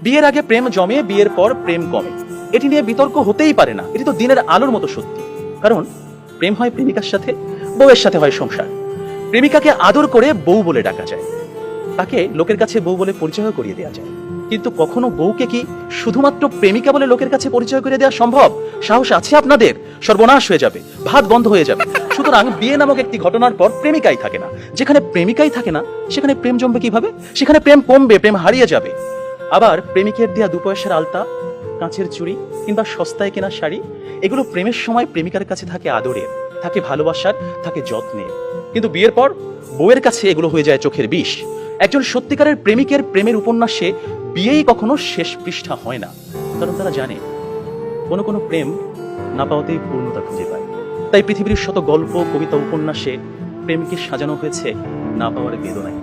বিয়ের আগে প্রেম জমে, বিয়ের পর প্রেম কমে, এটি নিয়ে বিতর্ক হতেই পারে না। এটি তো দিনের আলোর মতো সত্যি। কারণ প্রেম হয় প্রেমিকার সাথে, বউয়ের সাথে হয় সংসার। প্রেমিকাকে আদর করে বউ বলে ডাকা যায়, তাকে লোকের কাছে বউ বলে পরিচয় করিয়ে দেওয়া যায়। কিন্তু কখনো বউকে কি শুধুমাত্র প্রেমিকা বলে লোকের কাছে পরিচয় করে দেওয়া সম্ভব? সাহস আছে আপনাদের? সর্বনাশ হয়ে যাবে, ভাত বন্ধ হয়ে যাবে। সুতরাং বিয়ে নামক একটি ঘটনার পর প্রেমিকাই থাকে না। যেখানে প্রেমিকাই থাকে না, সেখানে প্রেম জমবে কিভাবে? সেখানে প্রেম কমবে, প্রেম হারিয়ে যাবে। আবার প্রেমিকের দেয়া 2 পয়সার আলতা, কাঁচের চুড়ি কিংবা সস্তায় কেনা শাড়ি, এগুলো প্রেমের সময় প্রেমিকার কাছে থাকে আদরের, থাকে ভালোবাসার, থাকে যত্নের। কিন্তু বিয়ের পর বউয়ের কাছে এগুলো হয়ে যায় চোখের বিষ। একজন সত্যিকারের প্রেমিকের প্রেমের উপন্যাসে বিয়েই কখনো শেষ পৃষ্ঠা হয় না। কারণ তারা জানে কোনো কোনো প্রেম না পাওয়াতেই পূর্ণতা খুঁজে পায়। তাই পৃথিবীর শত গল্প, কবিতা, উপন্যাসে প্রেমকে সাজানো হয়েছে না পাওয়ার বেদনায়।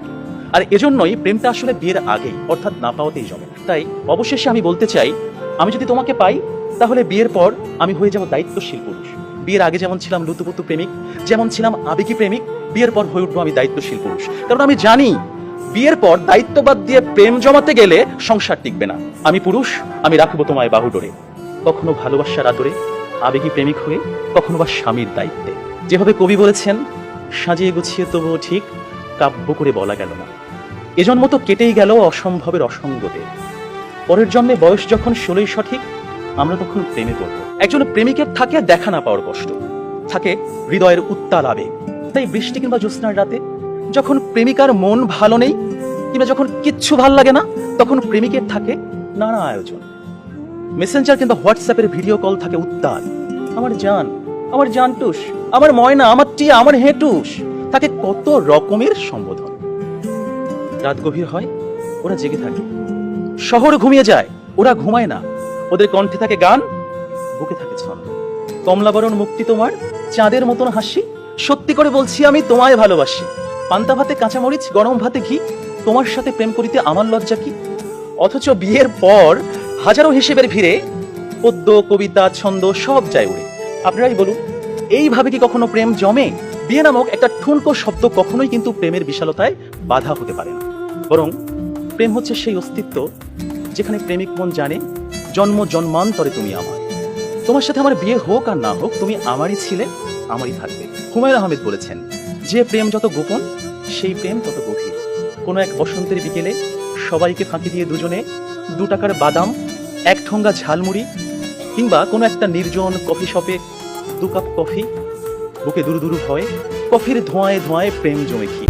আর এজন্যই প্রেমটা আসলে বিয়ের আগেই, অর্থাৎ না পাওয়াতেই জমে। তাই অবশেষে আমি বলতে চাই, আমি যদি তোমাকে পাই তাহলে বিয়ের পর আমি হয়ে যাব দায়িত্বশীল পুরুষ। বিয়ের আগে যেমন ছিলাম লুতুপুতু প্রেমিক, যেমন ছিলাম আবেগী প্রেমিক, বিয়ের পর হয়ে উঠবো আমি দায়িত্বশীল পুরুষ। কারণ আমি জানি বিয়ের পর দায়িত্ববাদ দিয়ে প্রেম জমাতে গেলে সংসার টিকবে না। আমি পুরুষ, আমি রাখবো তোমায় বাহুডোরে, কখনো ভালোবাসার আদরে, আবেগী প্রেমিক হয়ে, কখনো বা স্বামীর দায়িত্বে। যেভাবে কবি বলেছেন, সাজিয়ে গুছিয়ে তবুও ঠিক কাব্য করে বলা গেল না, এজন্ম তো কেটেই গেল অসম্ভবের অসঙ্গতে। পরের জন্মে বয়স যখন 16ই সঠিক, আমরা তখন প্রেমে পড়ব। একজন প্রেমিকের থাকে দেখা না পাওয়ার কষ্ট, থাকে হৃদয়ের উত্তাল আবেগ। তাই বৃষ্টি কিংবা জ্যোৎস্নার রাতে যখন প্রেমিকার মন ভালো নেই কিংবা যখন কিচ্ছু ভাল লাগে না, তখন প্রেমিকের থাকে নানা আয়োজন। মেসেঞ্জার কিংবা হোয়াটসঅ্যাপের ভিডিও কল থাকে উত্তাল। আমার জান, আমার জানটুস, আমার ময়না, আমার টিয়া, আমার হেটুস, থাকে কত রকমের সম্বোধন। রাত গভীর হয়, ওরা জেগে থাকে। শহর ঘুমিয়ে যায়, ওরা ঘুমায় না। ওদের কণ্ঠে থাকে গান, বুকে থাকে ছন্দ। কমলাবরণ মুক্তি তোমার, চাঁদের মতন হাসি, সত্যি করে বলছি আমি তোমায় ভালোবাসি। পান্তা ভাতে কাঁচামরিচ, গরম ভাতে ঘি, তোমার সাথে প্রেম করিতে আমার লজ্জা কি। অথচ বিয়ের পর হাজারো হিসেবের ভিড়ে পদ্য, কবিতা, ছন্দ সব যায় উড়ে। আপনারাই বলুন, এইভাবে কি কখনো প্রেম জমে? বিয়ে নামক একটা ঠুনকো শব্দ কখনোই কিন্তু প্রেমের বিশালতায় বাধা হতে পারে না। বরং প্রেম হচ্ছে সেই অস্তিত্ব যেখানে প্রেমিক মন জানে জন্ম জন্মান্তরে তুমি আমার। তোমার সাথে আমার বিয়ে হোক আর না হোক, তুমি আমারই ছিলে, আমারই থাকবে। হুমায়ুন আহমেদ বলেছেন, যে প্রেম যত গোপন, সেই প্রেম তত গভীর। কোনো এক বসন্তের বিকেলে সবাইকে ফাঁকি দিয়ে দুজনে 2 টাকার বাদাম, 1 ঠোঙ্গা ঝালমুড়ি কিংবা কোনো একটা নির্জন কফি শপে 2 কাপ কফি, বুকে দুরু দুরু ভয়, কফির ধোঁয়ায় ধোঁয়ায় প্রেম জমে কি।